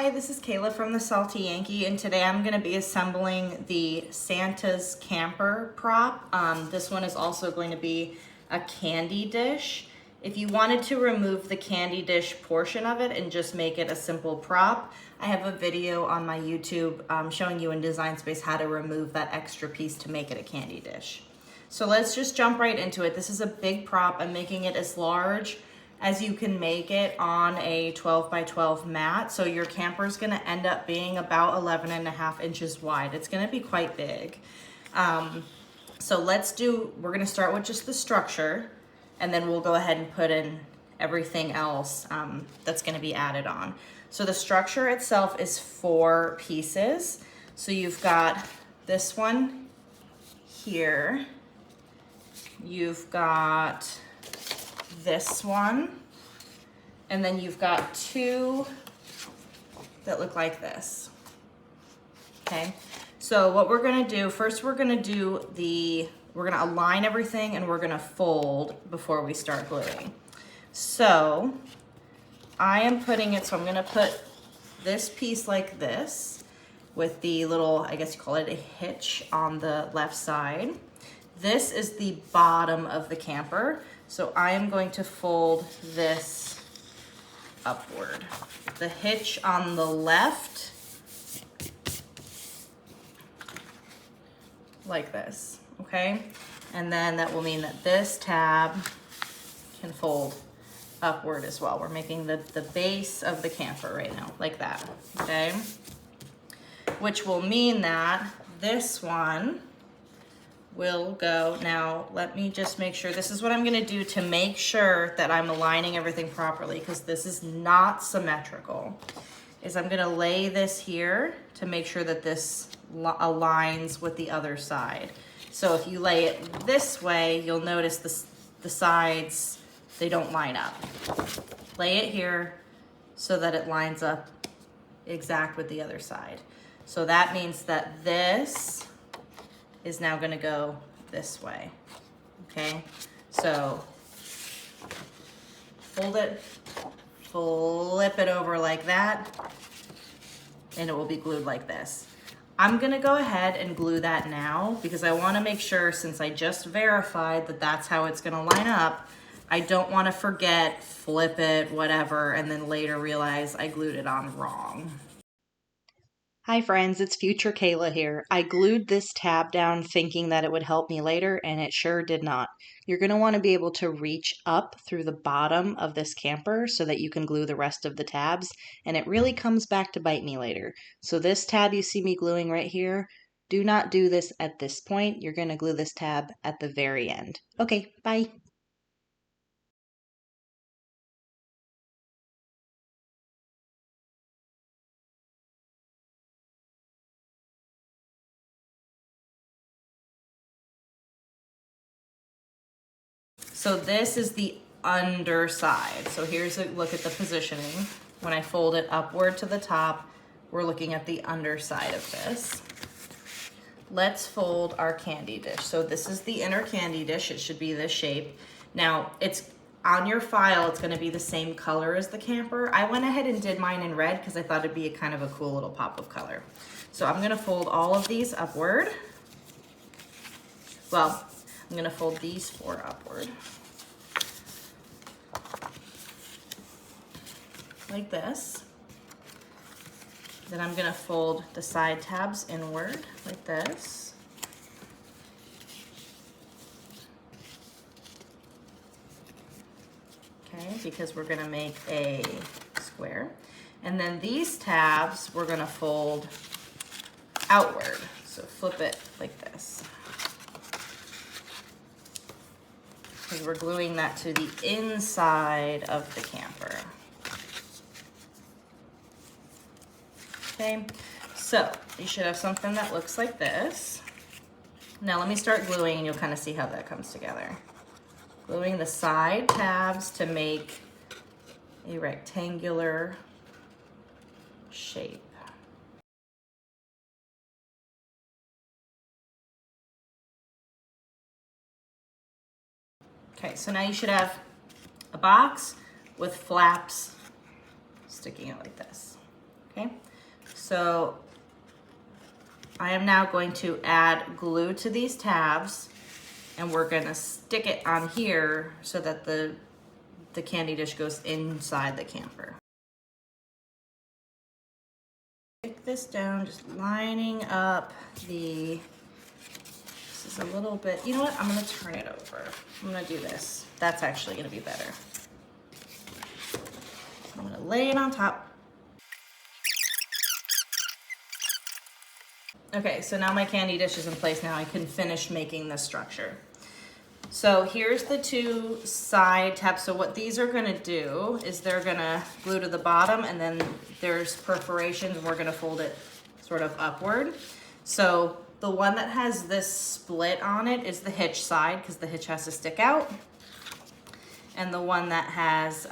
Hi, this is Kayla from the Salty Yankee, and today I'm going to be assembling the Santa's camper prop. This one is also going to be a candy dish. If you wanted to remove the candy dish portion of it and just make it a simple prop, I have a video on my YouTube showing you in Design Space how to remove that extra piece to make it a candy dish. So let's just jump right into it. This is a big prop. I'm making it as large as you can make it on a 12 by 12 mat. So your camper is gonna end up being about 11.5 inches wide. It's gonna be quite big. So we're gonna start with just the structure, and then we'll go ahead and put in everything else that's gonna be added on. So the structure itself is 4 pieces. So you've got this one here. You've got this one, and then you've got 2 that look like this. Okay, so what we're gonna do first, we're gonna align everything and we're gonna fold before we start gluing. So I am putting it, so I'm gonna put this piece like this with the little, I guess you call it a hitch on the left side. This is the bottom of the camper. So I am going to fold this upward. The hitch on the left, like this, okay? And then that will mean that this tab can fold upward as well. We're making the base of the camper right now, like that, okay? Which will mean that this one will go. Now, let me just make sure, this is what I'm gonna do to make sure that I'm aligning everything properly, because this is not symmetrical, is I'm gonna lay this here to make sure that this aligns with the other side. So if you lay it this way, you'll notice the sides, they don't line up. Lay it here so that it lines up exact with the other side. So that means that this is now gonna go this way, okay? So fold it, flip it over like that, and it will be glued like this. I'm gonna go ahead and glue that now because I wanna make sure, since I just verified that that's how it's gonna line up, I don't wanna forget, flip it, whatever, and then later realize I glued it on wrong. Hi friends, it's future Kayla here. I glued this tab down thinking that it would help me later, and it sure did not. You're going to want to be able to reach up through the bottom of this camper so that you can glue the rest of the tabs, and it really comes back to bite me later. So this tab you see me gluing right here, do not do this at this point. You're going to glue this tab at the very end. Okay, bye. So this is the underside. So here's a look at the positioning. When I fold it upward to the top, we're looking at the underside of this. Let's fold our candy dish. So this is the inner candy dish. It should be this shape. Now, it's on your file, it's gonna be the same color as the camper. I went ahead and did mine in red because I thought it'd be a kind of a cool little pop of color. So I'm gonna fold all of these upward. Well, I'm gonna fold these 4 upward. Like this. Then I'm gonna fold the side tabs inward, like this. Okay, because we're gonna make a square. And then these tabs, we're gonna fold outward. So flip it like this. Because we're gluing that to the inside of the camper. Okay, so you should have something that looks like this. Now let me start gluing and you'll kind of see how that comes together. Gluing the side tabs to make a rectangular shape. Okay, so now you should have a box with flaps sticking out like this. okay? So I am now going to add glue to these tabs, and we're gonna stick it on here so that the candy dish goes inside the camper. Stick this down, just lining up this is a little bit, you know what, I'm gonna turn it over. I'm gonna do this. That's actually gonna be better. I'm gonna lay it on top. Okay, so now my candy dish is in place. Now I can finish making this structure. So here's the two side tabs. So what these are gonna do is they're gonna glue to the bottom, and then there's perforations, and we're gonna fold it sort of upward. So the one that has this split on it is the hitch side, because the hitch has to stick out. And the one that has,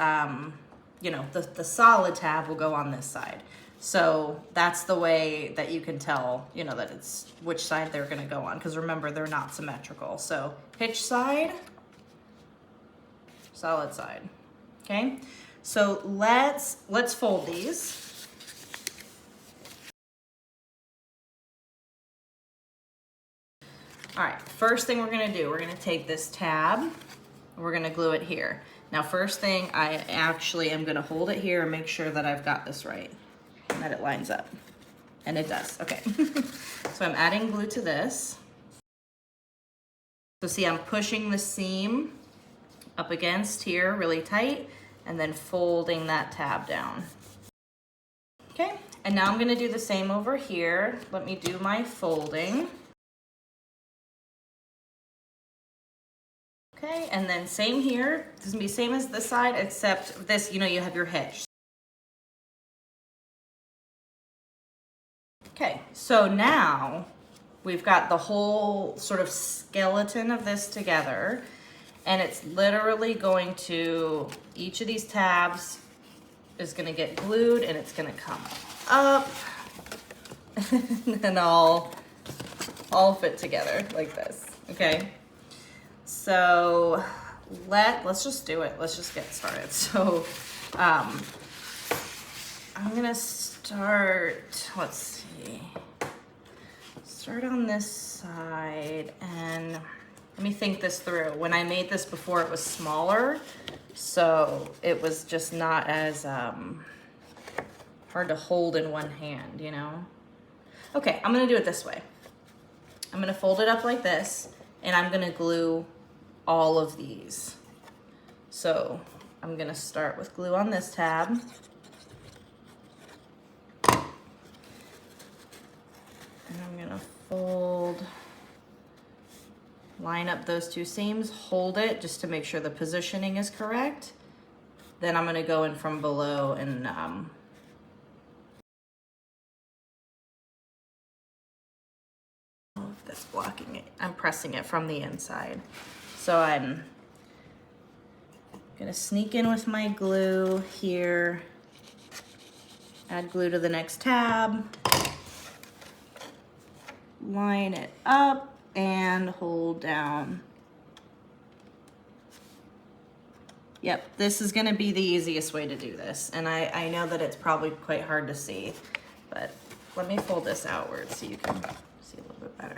you know, the solid tab will go on this side. So that's the way that you can tell, you know, that it's which side they're gonna go on, because remember, they're not symmetrical. So hitch side, solid side, okay? So let's fold these. All right, first thing we're gonna do, we're gonna take this tab, and we're gonna glue it here. Now, first thing, I actually am gonna hold it here and make sure that I've got this right, and that it lines up. And it does, okay. So I'm adding glue to this. So see, I'm pushing the seam up against here really tight, and then folding that tab down. Okay, and now I'm gonna do the same over here. Let me do my folding. Okay, and then same here. This is gonna be same as this side, except this, you know, you have your hitch. Okay, so now we've got the whole sort of skeleton of this together, and it's literally going to, each of these tabs is gonna get glued, and it's gonna come up and all fit together like this, okay? So let's just do it. Let's just get started. So I'm gonna start, let's see, start on this side, and let me think this through. When I made this before, it was smaller, so it was just not as hard to hold in one hand, you know? Okay, I'm gonna do it this way. I'm gonna fold it up like this, and I'm gonna glue all of these. So I'm gonna start with glue on this tab. And I'm gonna fold, line up those two seams, hold it just to make sure the positioning is correct. Then I'm gonna go in from below and that's blocking it. I'm pressing it from the inside. So I'm gonna sneak in with my glue here, add glue to the next tab, line it up, and hold down. Yep, this is gonna be the easiest way to do this. And I know that it's probably quite hard to see, but let me fold this outward so you can see a little bit better.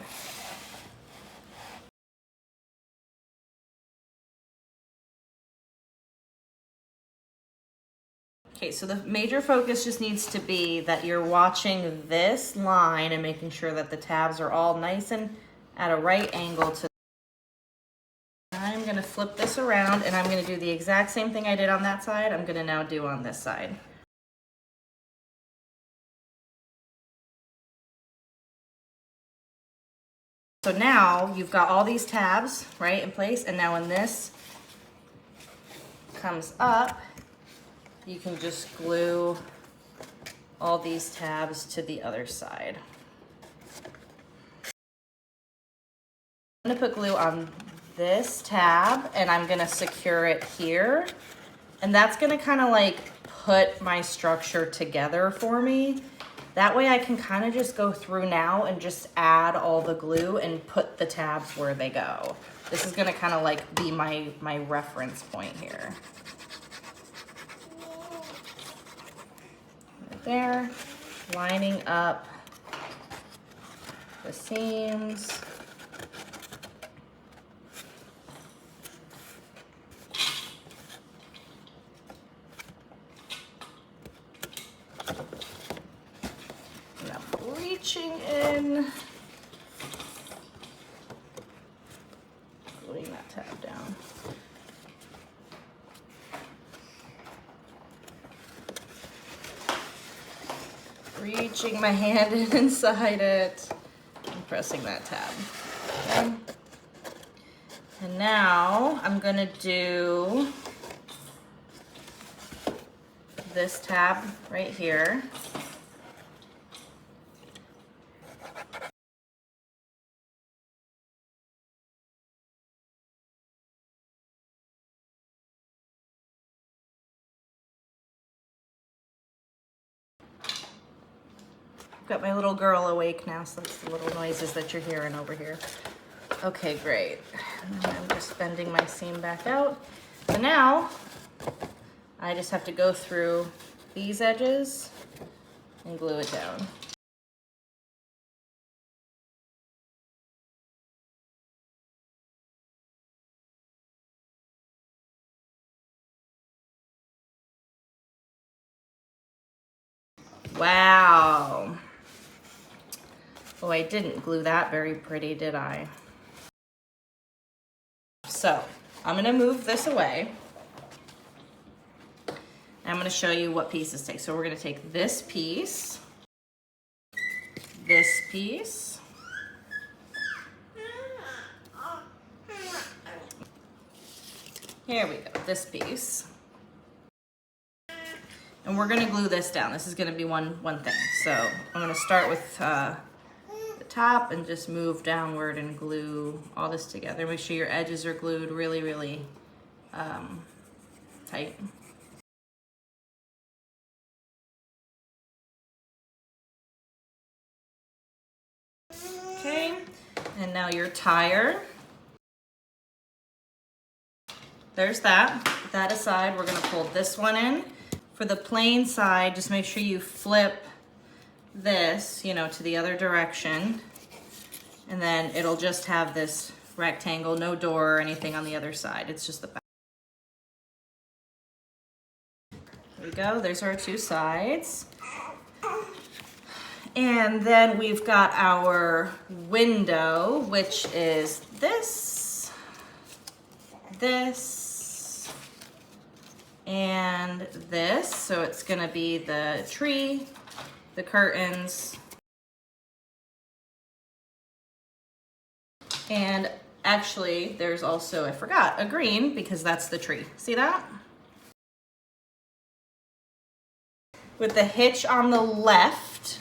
Okay, so the major focus just needs to be that you're watching this line and making sure that the tabs are all nice and at a right angle to. I'm gonna flip this around, and I'm gonna do the exact same thing I did on that side. I'm gonna now do on this side. So now you've got all these tabs, right, in place, and now when this comes up, you can just glue all these tabs to the other side. I'm gonna put glue on this tab, and I'm gonna secure it here. And that's gonna kind of like put my structure together for me. That way I can kind of just go through now and just add all the glue and put the tabs where they go. This is gonna kind of like be my reference point here. Right there. lining up the seams. And I'm reaching in, gluing that tab down. Reaching my hand in inside it and pressing that tab. Okay. And now I'm gonna do this tab right here. Got my little girl awake now, so that's the little noises that you're hearing over here. Okay, great. And then I'm just bending my seam back out. So now I just have to go through these edges and glue it down. Wow. Oh, I didn't glue that very pretty, did I? So I'm gonna move this away. I'm gonna show you what pieces take. So we're gonna take this piece, here we go, this piece. And we're gonna glue this down. This is gonna be one thing. So I'm gonna start with the top and just move downward and glue all this together. Make sure your edges are glued really, really tight. Okay, and now your tire. There's that. Put that aside. We're gonna pull this one in. For the plain side, just make sure you flip this, you know, to the other direction. And then it'll just have this rectangle, no door or anything on the other side. It's just the back. There we go. There's our two sides. And then we've got our window, which is this, and this. So it's gonna be the tree, the curtains, and actually there's also, I forgot, a green, because that's the tree. See that? With the hitch on the left,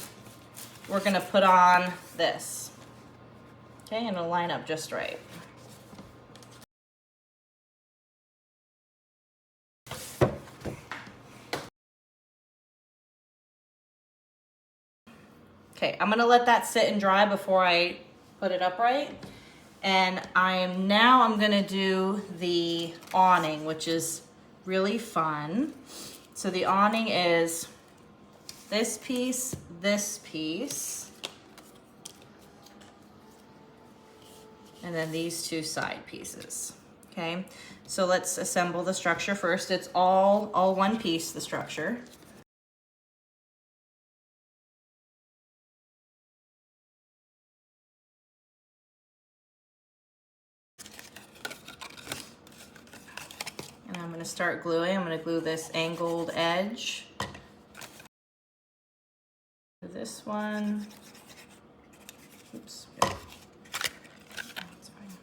we're gonna put on this. Okay, and it'll line up just right. Okay, I'm gonna let that sit and dry before I put it upright. And I'm gonna do the awning, which is really fun. So the awning is this piece, and then these two side pieces. Okay, so let's assemble the structure first. It's all one piece, the structure. And I'm gonna start gluing. I'm gonna glue this angled edge. This one. Oops. That's fine.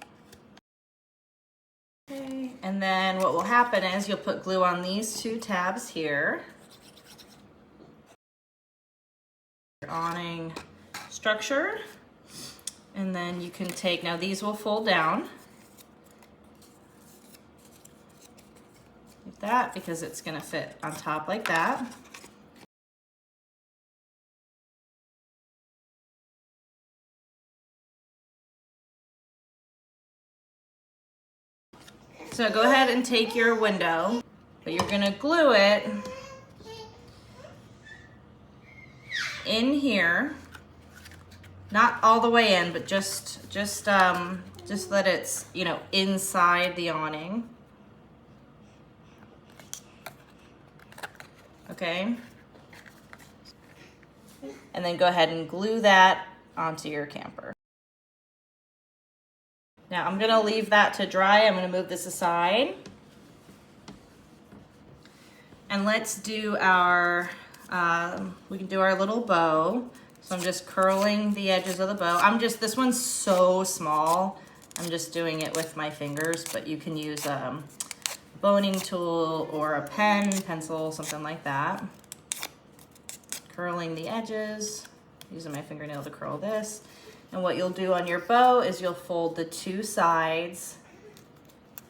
Okay, and then what will happen is you'll put glue on these two tabs here. Your awning structure. And then you can take, now these will fold down. Like that, because it's gonna fit on top like that. So go ahead and take your window, but you're gonna glue it in here, not all the way in, but just that it's, you know, inside the awning. Okay. And then go ahead and glue that onto your camper. Now I'm gonna leave that to dry. I'm gonna move this aside. And let's do our, we can do our little bow. So I'm just curling the edges of the bow. This one's so small. I'm just doing it with my fingers, but you can use a boning tool or a pen, pencil, something like that. Curling the edges, using my fingernail to curl this. And what you'll do on your bow is you'll fold the two sides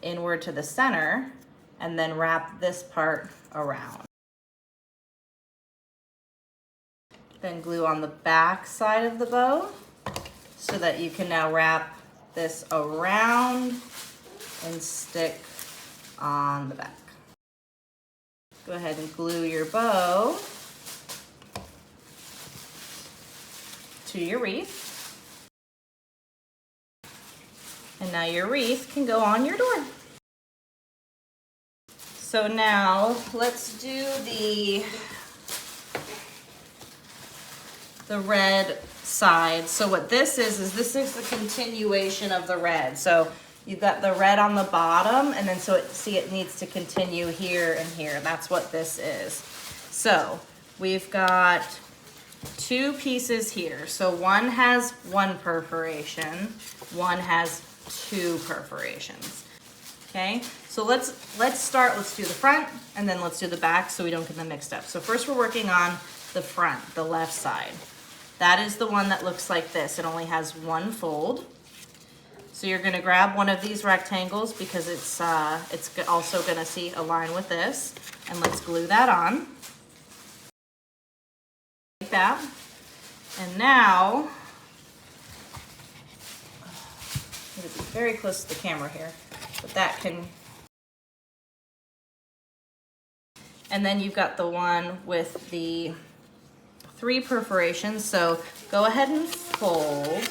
inward to the center and then wrap this part around. Then glue on the back side of the bow so that you can now wrap this around and stick on the back. Go ahead and glue your bow to your wreath. And now your wreath can go on your door. So now let's do the red side. So what this is this is the continuation of the red. So you've got the red on the bottom, and then it needs to continue here and here. That's what this is. So we've got two pieces here. So one has one perforation, one has two perforations. Okay, so let's do the front and then let's do the back so we don't get them mixed up. So first we're working on the front, the left side. That is the one that looks like this. It only has one fold. So you're gonna grab one of these rectangles because it's also gonna align with this, and let's glue that on. Like that. And now, I'm gonna be very close to the camera here, but that can, and then you've got the one with the 3 perforations. So go ahead and fold.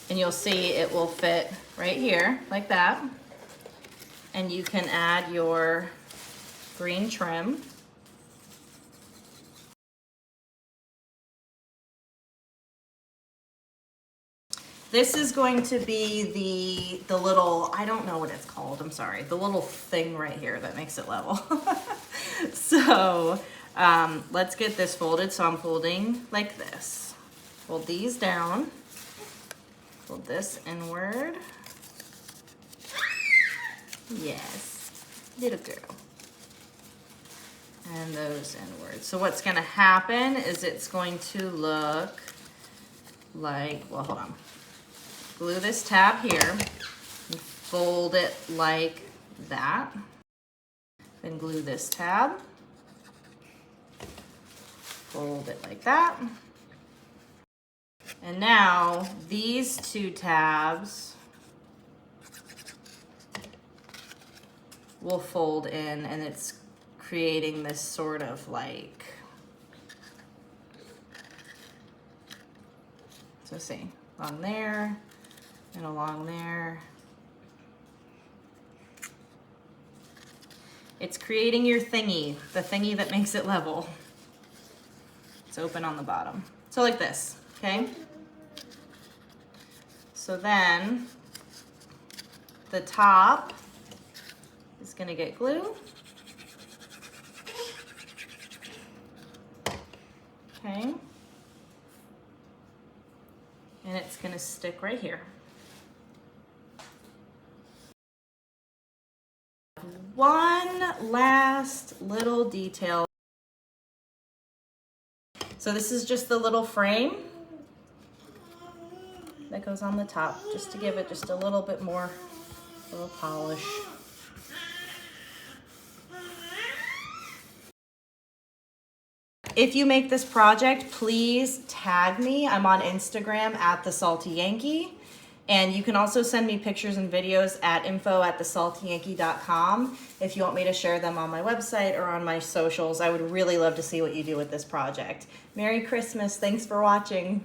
And you'll see it will fit right here like that. And you can add your green trim. This is going to be the little, I don't know what it's called, I'm sorry, the little thing right here that makes it level. So let's get this folded. So I'm folding like this. Fold these down. Fold this inward. Yes, little girl. And those inward. So what's gonna happen is it's going to look like, well, hold on. Glue this tab here and fold it like that. Then glue this tab. Fold it like that. And now these 2 tabs will fold in, and it's creating this sort of like, so see, along there and along there. It's creating your thingy, the thingy that makes it level. It's open on the bottom. So like this, okay? So then the top is gonna get glue. Okay. And it's gonna stick right here. One last little detail. So this is just the little frame that goes on the top, just to give it just a little bit more, a little polish. If you make this project, please tag me. I'm on Instagram @TheSaltyYankee. And you can also send me pictures and videos at info@thesaltyyankee.com if you want me to share them on my website or on my socials. I would really love to see what you do with this project. Merry Christmas. Thanks for watching.